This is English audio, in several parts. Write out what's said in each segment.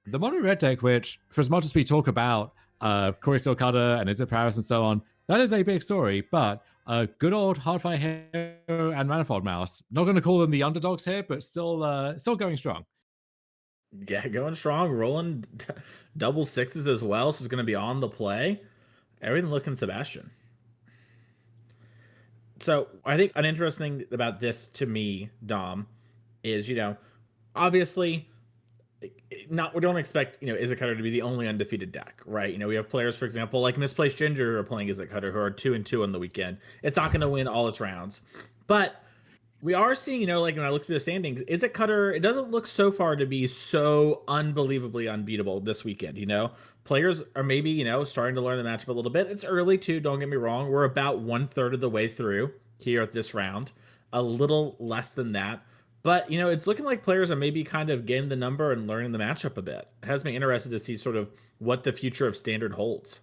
The mono red deck, which for as much as we talk about Corey Steel Cutter and Izzet Prowess and so on, that is a big story. But good old Hardfire Hero and Manifold Mouse, not going to call them the underdogs here, but still going strong. Yeah, going strong, rolling double sixes as well. So it's going to be on the play. Everything looking Sebastian. So I think an interesting thing about this to me, Dom, is obviously not we don't expect Izzet Cutter to be the only undefeated deck, right? We have players, for example, like Misplaced Ginger who are playing Izzet Cutter who are 2-2 on the weekend. It's not going to win all its rounds, but we are seeing, like when I look through the standings, Izzet Cutter, it doesn't look so far to be so unbelievably unbeatable this weekend. Players are maybe starting to learn the matchup a little bit. It's early too. Don't get me wrong. We're about 1/3 of the way through here at this round, a little less than that. But it's looking like players are maybe kind of getting the number and learning the matchup a bit. It has me interested to see sort of what the future of Standard holds.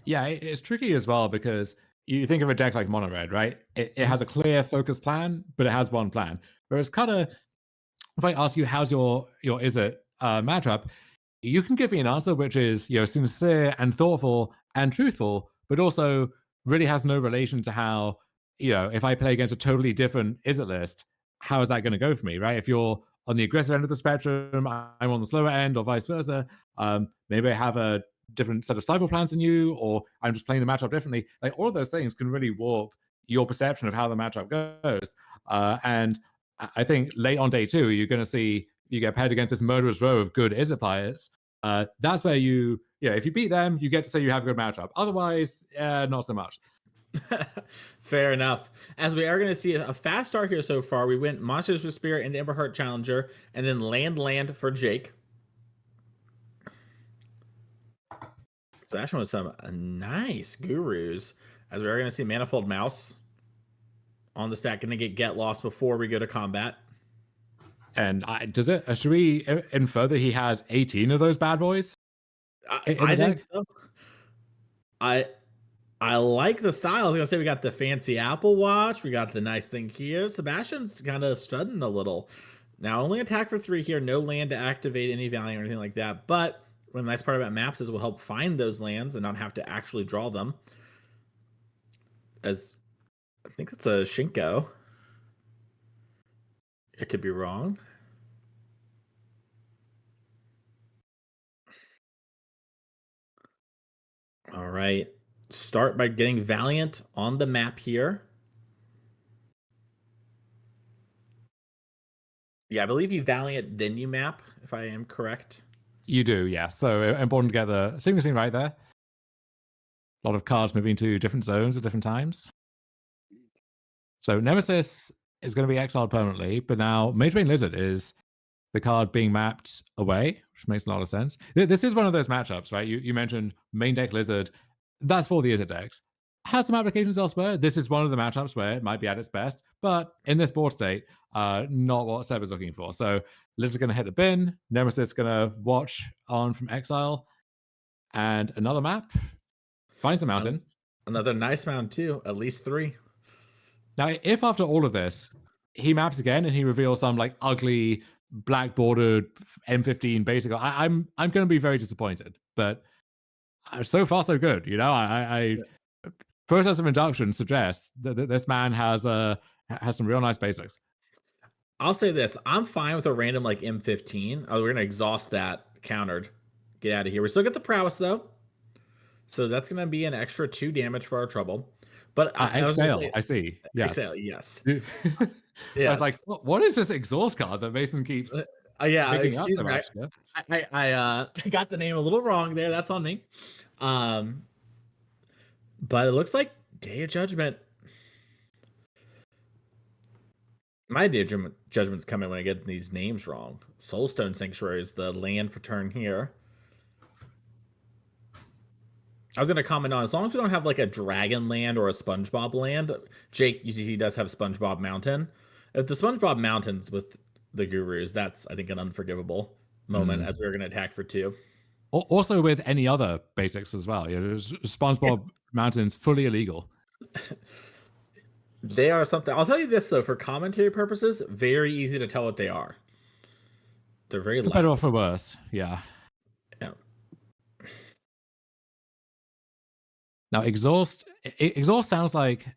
Yeah, it's tricky as well because you think of a deck like Mono Red, right? It has a clear focus plan, but it has one plan. Whereas Cutter, if I ask you how's your Izzet matchup, you can give me an answer which is sincere and thoughtful and truthful, but also really has no relation to how if I play against a totally different Izzet list, how is that going to go for me, right? If you're on the aggressive end of the spectrum, I'm on the slower end, or vice versa. Maybe I have a different set of cycle plans than you, or I'm just playing the matchup differently. Like all of those things can really warp your perception of how the matchup goes. And I think late on day two, you're going to see you get paired against this murderous row of good Izzet players. That's where if you beat them, you get to say you have a good matchup. Otherwise, not so much. Fair enough. As we are going to see a fast start here so far, we went Monsters with Spirit into Emberheart Challenger, and then land for Jake. Sebastian with some nice gurus. As we are going to see Manifold Mouse on the stack, going to get lost before we go to combat. And does it? Should we infer that he has 18 of those bad boys? I think so. I like the style. I was gonna say we got the fancy Apple Watch. We got the nice thing here. Sebastian's kind of strutting a little. Now only attack for 3 here. No land to activate any value or anything like that. But the nice part about maps is we'll help find those lands and not have to actually draw them. As I think it's a Shinko. It could be wrong. All right. Start by getting Valiant on the map here. Yeah, I believe you Valiant, then you map, if I am correct. You do, yeah. So important to get the sequencing right there. A lot of cards moving to different zones at different times. So Nemesis is going to be exiled permanently, but now Magebane Lizard is the card being mapped away, which makes a lot of sense. This is one of those matchups, right? You mentioned main deck Lizard. That's for the Izzet decks. Has some applications elsewhere. This is one of the matchups where it might be at its best, but in this board state, not what Seb is looking for. So Lizard's going to hit the bin. Nemesis going to watch on from exile. And another map. Finds a mountain. Another nice mountain too. At least 3. Now, if after all of this, he maps again and he reveals some like ugly black bordered M15 basic, I'm going to be very disappointed. But so far so good. I process of induction suggests that this man has some real nice basics. I'll say this: I'm fine with a random like M15. Oh, we're gonna exhaust that countered. Get out of here. We still get the prowess though, so that's gonna be an extra 2 damage for our trouble. But exhale, I see. Yes. Exhale, yes. Yes. I was like, what is this exhaust card that Mason keeps? Yeah, excuse me. I got the name a little wrong there. That's on me. But it looks like Day of Judgment. My Day of Judgment's coming when I get these names wrong. Soulstone Sanctuary is the land for turn here. I was going to comment on, as long as we don't have like a dragon land or a SpongeBob land, Jake he does have SpongeBob Mountain. If the SpongeBob Mountains with the Gurus, that's, I think, an unforgivable moment as we're going to attack for 2. Also with any other basics as well. SpongeBob Mountains, fully illegal. They are something. I'll tell you this, though, for commentary purposes, very easy to tell what they are. They're very For better or loud. for worse, yeah. Yeah. Now, exhaust sounds like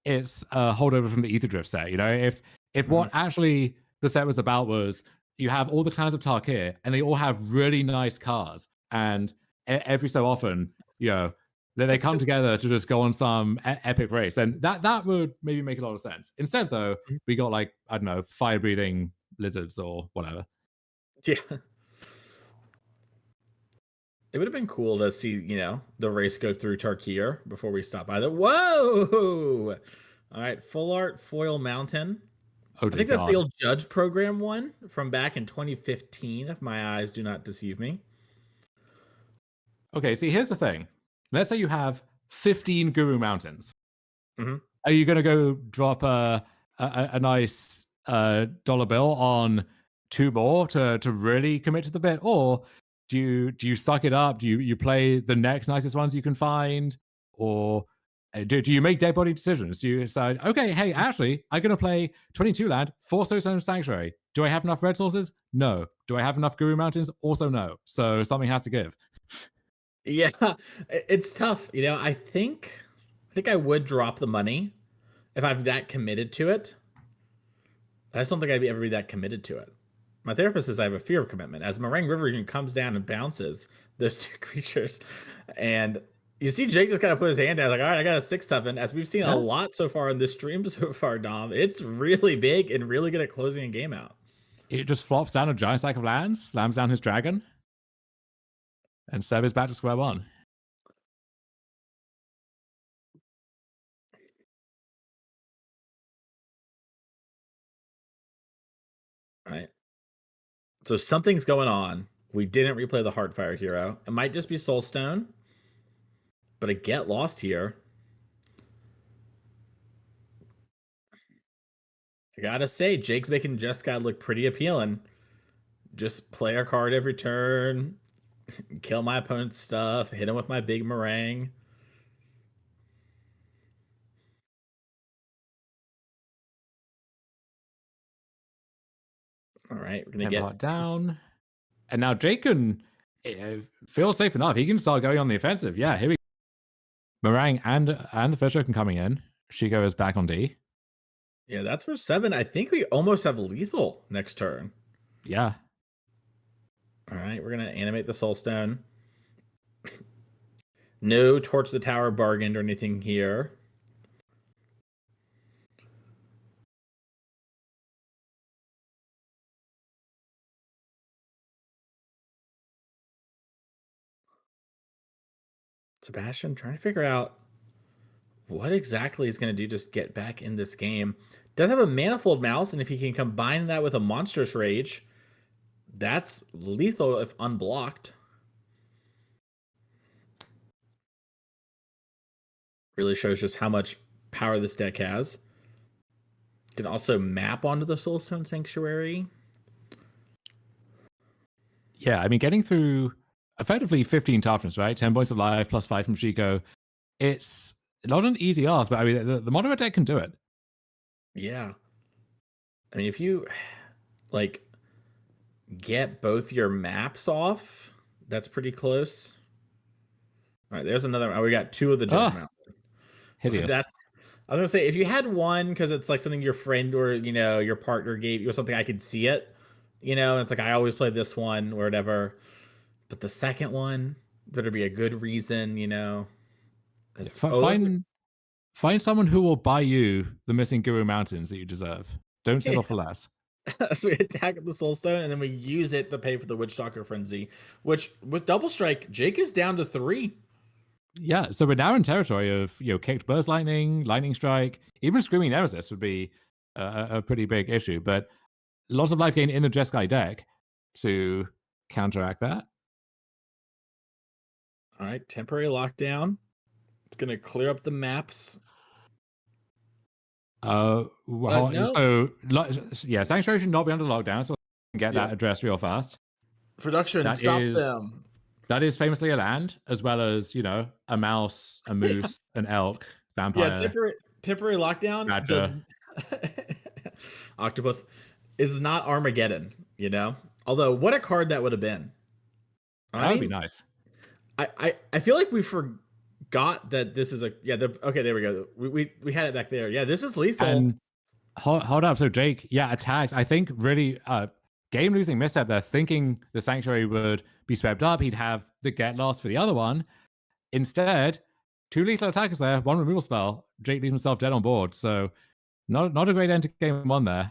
it's a holdover from the Ether Drift set. You know, if Mhm. what actually the set was about was you have all the clans of Tarkir and they all have really nice cars, and every so often, you know, they come together to just go on some epic race, and that would maybe make a lot of sense. Instead, though, we got like I don't know, fire breathing lizards or whatever. Yeah. It would have been cool to see, the race go through Tarkir before we stop by the. Whoa! All right, Full Art Foil Mountain. Oh I dear think that's the God. old Judge Program one from back in 2015, if my eyes do not deceive me. Okay, see, here's the thing. Let's say you have 15 Guru Mountains. Hmm. Are you gonna go drop a nice dollar bill on two more to really commit to the bit, or do you suck it up? Do you play the next nicest ones you can find, or do you make dead body decisions? Do you decide, okay, hey, actually, I'm gonna play 22 land, 4 Soulstone Sanctuary. Do I have enough red sources? No. Do I have enough Guru Mountains? Also no. So something has to give. Yeah, it's tough. I think I would drop the money if I'm that committed to it. I just don't think I'd ever be that committed to it. My therapist says I have a fear of commitment. As Meringue River even comes down and bounces those two creatures, and you see Jake just kind of put his hand down, like, all right, I got a 6/7. As we've seen a Yeah. lot so far in this stream so far, Dom, it's really big and really good at closing a game out. It just flops down a giant stack of lands, slams down his dragon, and Seb is back to square one. All right. So something's going on. We didn't replay the Heartfire hero. It might just be Soulstone, but a get lost here. I gotta say, Jake's making Jeskai look pretty appealing. Just play a card every turn, kill my opponent's stuff, hit him with my big meringue. All right, we're gonna Temple get down. And now Jake can feel safe enough. He can start going on the offensive. Yeah, here we go. Meringue and the Fish can coming in. Shiko is back on D. yeah, that's for 7. I think we almost have lethal next turn. Yeah. All right, we're gonna animate the Soulstone. No Torch the Tower bargained or anything here. Sebastien trying to figure out what exactly he's going to do just get back in this game. Does have a Manifold Mouse, and if he can combine that with a Monstrous Rage, that's lethal if unblocked. Really shows just how much power this deck has. Can also map onto the Soulstone Sanctuary. Yeah, I mean, getting through effectively 15 toughness, right? 10 points of life plus 5 from Shiko. It's not an easy ask, but I mean, the moderate deck can do it. Yeah. I mean, if you like get both your maps off, that's pretty close. All right, there's another. Oh, we got 2 of the Judge Mountain. Hideous. That's. I was gonna say if you had one because it's like something your friend or your partner gave you or something, I could see it. And it's like I always play this one or whatever. But the second one better be a good reason. Those are Find someone who will buy you the missing Guru Mountains that you deserve. Don't settle for less. so we attack the Soulstone and then we use it to pay for the Witchstalker Frenzy. Which with Double Strike, Jake is down to 3. Yeah, so we're now in territory of kicked burst lightning, lightning strike, even screaming nemesis would be a pretty big issue. But lots of life gain in the Jeskai deck to counteract that. All right, temporary lockdown. It's gonna clear up the maps. So No yeah, Sanctuary should not be under lockdown, so we can get yeah. that addressed real fast. Production, stop them. That is famously a land, as well as a mouse, a moose, an elk, Yeah, vampire, temporary lockdown badger. does octopus is not Armageddon. Although, what a card that would have been. I That would be mean, nice. I feel like we forgot that this is a okay. There we go. We had it back there. Yeah, this is lethal. And hold up. So Jake, yeah, attacks. I think really game losing misstep there, thinking the Sanctuary would be swept up. He'd have the get lost for the other one. Instead, two lethal attackers there, one removal spell. Jake leaves himself dead on board. So not a great end to game one there.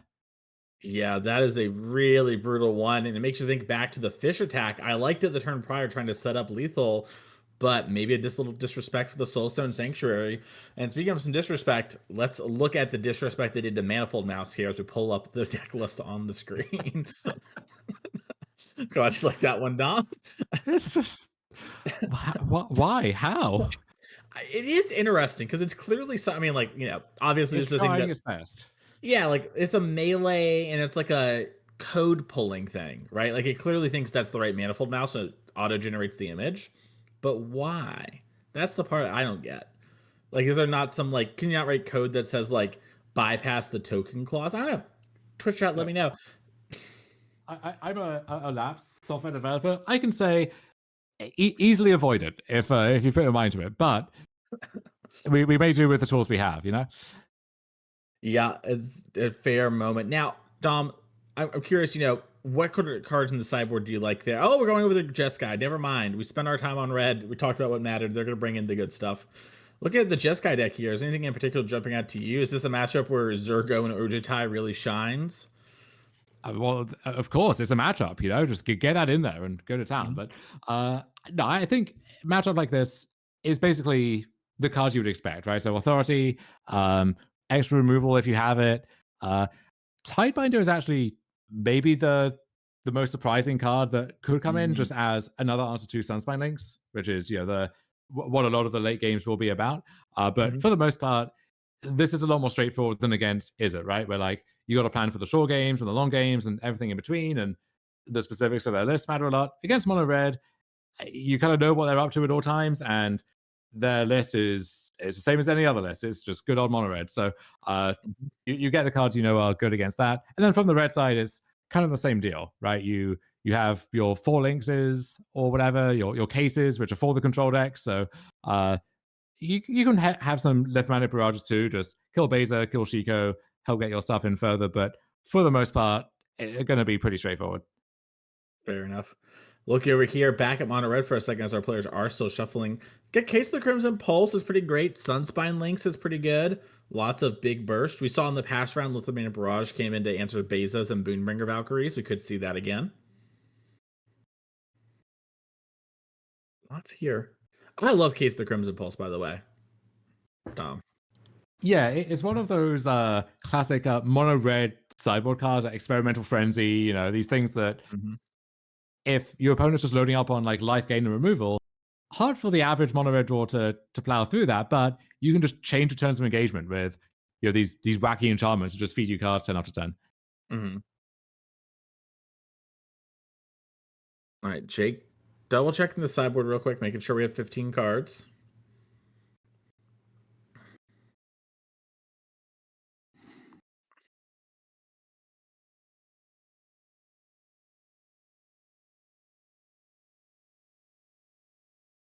Yeah, that is a really brutal one, and it makes you think back to the fish attack. I liked it the turn prior, trying to set up lethal, but maybe a little disrespect for the Soulstone Sanctuary. And speaking of some disrespect, let's look at the disrespect they did to Manifold Mouse here as we pull up the deck list on the screen. God, you like that one, Dom? It's just why? How? It is interesting because it's clearly. I mean, like, obviously It's this is the thing trying that. its best. Yeah, like it's a melee and it's like a code pulling thing, right? Like it clearly thinks that's the right manifold mouse, so it auto generates the image. But why? That's the part I don't get. Like, is there not some, like, can you not write code that says like bypass the token clause? I don't know. Twitch chat, let me know. I'm a Labs software developer. I can say easily avoid it if you put your mind to it. But we may do with the tools we have, you know? Yeah, it's a fair moment. Now, Dom, I'm curious, what cards in the sideboard do you like there? Oh, we're going over the Jeskai. Never mind. We spent our time on red. We talked about what mattered. They're going to bring in the good stuff. Looking at the Jeskai deck here, is anything in particular jumping out to you? Is this a matchup where Zergo and Urjitai really shines? Well, of course, it's a matchup, you know, just get that in there and go to town. Mhm. But no, I think a matchup like this is basically the cards you would expect, right? So authority, extra removal if you have it. Tidebinder is actually maybe the most surprising card that could come in Mhm. just as another answer to Sunspine Links, which is the what a lot of the late games will be about. But Mhm. for the most part, this is a lot more straightforward than against Is It, right? Where like you got to plan for the short games and the long games and everything in between, and the specifics of their list matter a lot. Against Mono Red, you kind of know what they're up to at all times, and their list is the same as any other list. It's just good old Mono Red. So Mhm. you get the cards you know are good against that, and then from the red side, it's kind of the same deal, right? You have your four linkses or whatever, your cases, which are for the control decks. So uh, you can have some Lithmanic Barrages too. Just kill Beza, kill Shiko, help get your stuff in further. But for the most part, it's going to be pretty straightforward. Fair enough. Looking over here, back at Mono Red for a second as our players are still shuffling. Get Case of the Crimson Pulse is pretty great. Sunspine Links is pretty good. Lots of big burst. We saw in the past round, Lithuanian Barrage came in to answer Bezas and Boonbringer Valkyries. We could see that again. Lots here. I love Case of the Crimson Pulse, by the way. Dom. Yeah, it's one of those classic mono red sideboard cards, like Experimental Frenzy. You know, these things that Mhm. if your opponent's just loading up on like life gain and removal, hard for the average mono red draw to plow through that. But you can just change the terms of engagement with these wacky enchantments to just feed you cards 10 out of 10. Mhm. All right, Jake. Double checking the sideboard real quick, making sure we have 15 cards.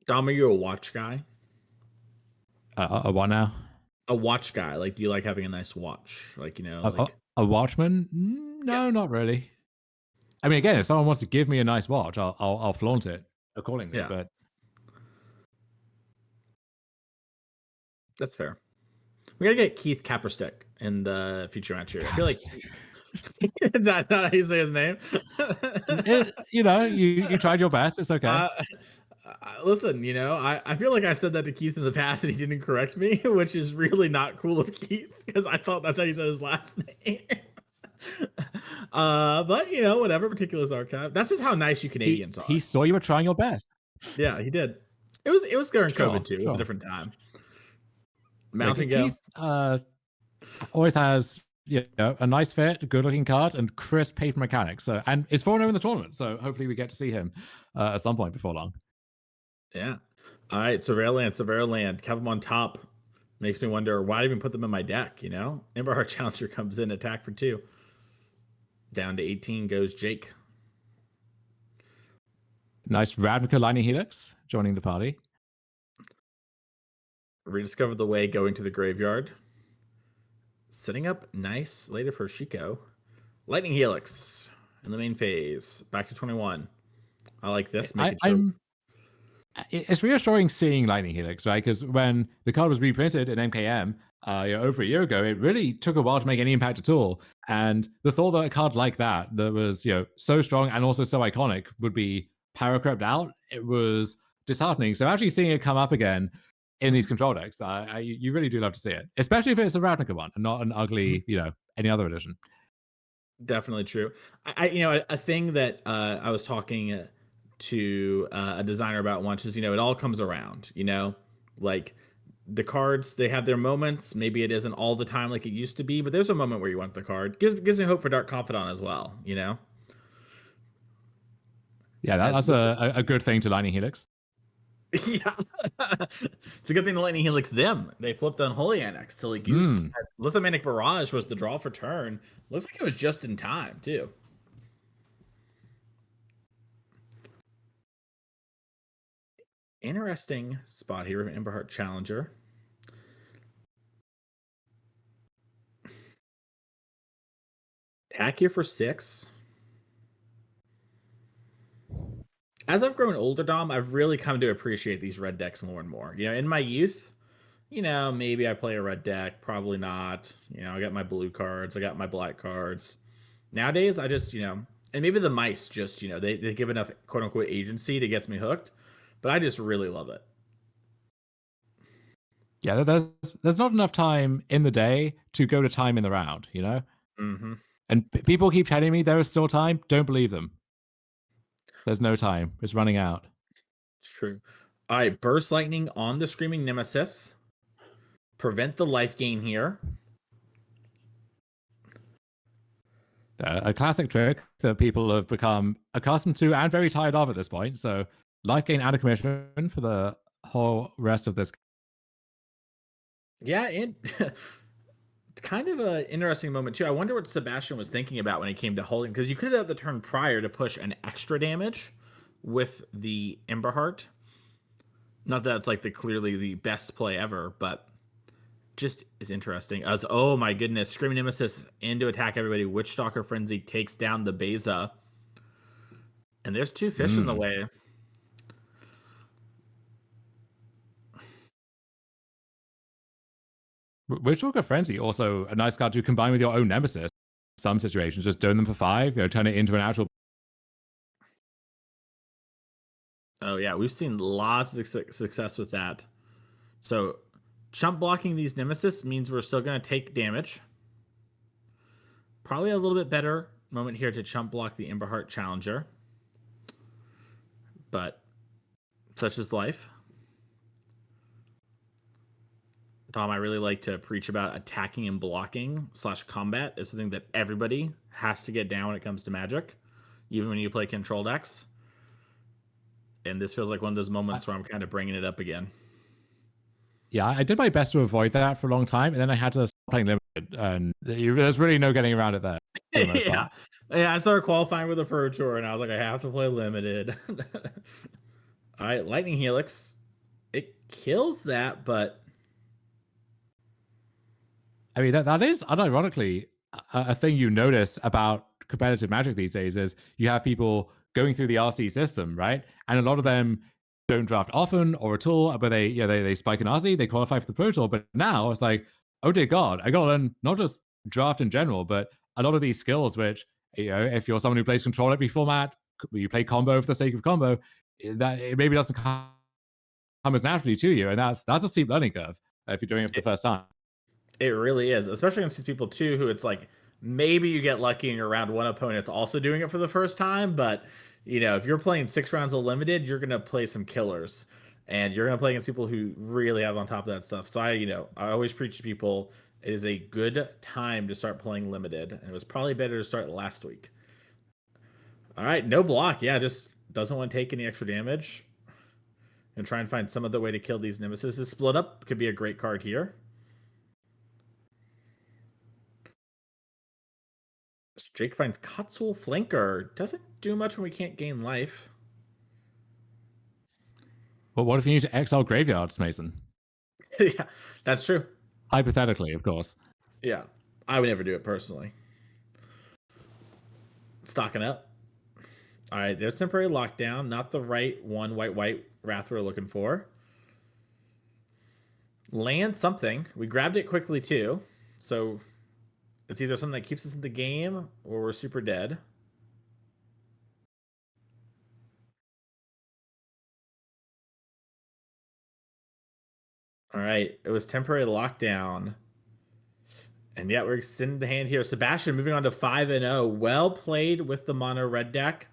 Dom, are you a watch guy? What now? A watch guy. Like, do you like having a nice watch? Like, like. A Watchman? Yeah. No, not really. I mean, again, if someone wants to give me a nice watch, I'll flaunt it accordingly. Yeah, But that's fair. We gotta get Keith Kaperstick in the future match here. I feel like is that not how you say his name? you tried your best. It's okay. uh, Listen, I feel like I said that to Keith in the past and he didn't correct me, which is really not cool of Keith because I thought that's how you said his last name. But whatever, particulars archive. That's just how nice you Canadians He are. saw you were trying your best. Yeah, he did. It was during COVID Sure, too. It was a sure. different time. Yeah, Mountain Go. Keith always has a nice fit, good looking card, and crisp paper mechanics. So and it's 4-0 in the tournament. So hopefully we get to see him at some point before long. Yeah. All right, Surveyor Land. Kept them on top. Makes me wonder why I even put them in my deck, Ember Heart Challenger comes in, attack for 2. Down to 18 goes Jake. Nice Ravnica Lightning Helix joining the party. Rediscover the way going to the graveyard. Setting up nice later for Shiko. Lightning Helix in the main phase. Back to 21. I like this. Make I, it choke. I'm it's reassuring seeing Lightning Helix, right? Because when the card was reprinted in MKM over a year ago, it really took a while to make any impact at all. And the thought that a card like that was so strong and also so iconic would be power crept out, it was disheartening. So actually seeing it come up again in these control decks, you really do love to see it, especially if it's a Ravnica one and not an ugly, any other edition. Definitely true. A thing that I was talking to a designer about once is, it all comes around, like the cards, they have their moments. Maybe it isn't all the time like it used to be, but there's a moment where you want the card. Gives me hope for Dark Confidant as well, Yeah, that's a good thing to Lightning Helix. Yeah. It's a good thing the Lightning Helix them. They flipped Unholy Annex to Goose. Lithomanic Barrage was the draw for turn. Looks like it was just in time, too. Interesting spot here of Emberheart Challenger. Attack here for 6. As I've grown older, Dom, I've really come to appreciate these red decks more and more. In my youth, maybe I play a red deck, probably not. I got my blue cards, I got my black cards. Nowadays, I just, and maybe the mice just, they give enough quote unquote agency to gets me hooked, but I just really love it. Yeah, there's not enough time in the day to go to time in the round, Mm-hmm. And people keep telling me there is still time. Don't believe them. There's no time. It's running out. It's true. All right, Burst Lightning on the Screaming Nemesis. Prevent the life gain here. A classic trick that people have become accustomed to and very tired of at this point. So life gain and a commission for the whole rest of this. Yeah, and it's kind of an interesting moment too. I wonder what Sebastien was thinking about when he came to holding, because you could have the turn prior to push an extra damage with the Emberheart. Not that it's like clearly the best play ever, but just is interesting. As oh my goodness, Screaming Nemesis in to attack everybody. Witchstalker Frenzy takes down the Beza, and there's 2 fish in the way. Witchwalker Frenzy, also a nice card to combine with your own Nemesis. Some situations, just dome them for 5, turn it into an actual. Oh yeah, we've seen lots of success with that. So chump blocking these Nemesis means we're still going to take damage. Probably a little bit better moment here to chump block the Emberheart Challenger. But such is life. Tom, I really like to preach about attacking and blocking / combat. It's something that everybody has to get down when it comes to Magic, even when you play control decks. And this feels like one of those moments where I'm kind of bringing it up again. Yeah, I did my best to avoid that for a long time, and then I had to stop playing limited, and there's really no getting around it there. For the most part. Yeah, I started qualifying with a Pro Tour, and I was like, I have to play limited. All right, Lightning Helix. It kills that, but I mean, that is unironically a thing you notice about competitive Magic these days is you have people going through the RC system, right? And a lot of them don't draft often or at all, but they spike in RC, they qualify for the Pro Tour. But now it's like, oh dear God, I got to learn not just draft in general, but a lot of these skills, which, if you're someone who plays control every format, you play combo for the sake of combo, that it maybe doesn't come as naturally to you. And that's a steep learning curve if you're doing it for the first time. It really is, especially against these people too, who it's like maybe you get lucky and your round 1 opponent's also doing it for the first time, but if you're playing 6 rounds of limited, you're gonna play some killers, and you're gonna play against people who really have on top of that stuff. So I always preach to people it is a good time to start playing limited, and it was probably better to start last week. All right, no block, yeah, just doesn't want to take any extra damage, and try and find some other way to kill these Nemesis. Split up could be a great card here. Jake finds Katsul Flanker. Doesn't do much when we can't gain life. But what if you need to exile graveyards, Mason? Yeah, that's true. Hypothetically, of course. Yeah, I would never do it personally. Stocking up. All right, there's temporary lockdown. Not the right one white wrath we're looking for. Land something. We grabbed it quickly too. So it's either something that keeps us in the game or we're super dead. All right, it was temporary lockdown. And yet we're extending the hand here. Sebastien moving on to 5-0. Well played with the mono red deck.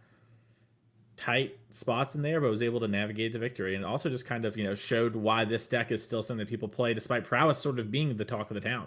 Tight spots in there, but was able to navigate to victory. And also just kind of, showed why this deck is still something that people play, despite prowess sort of being the talk of the town.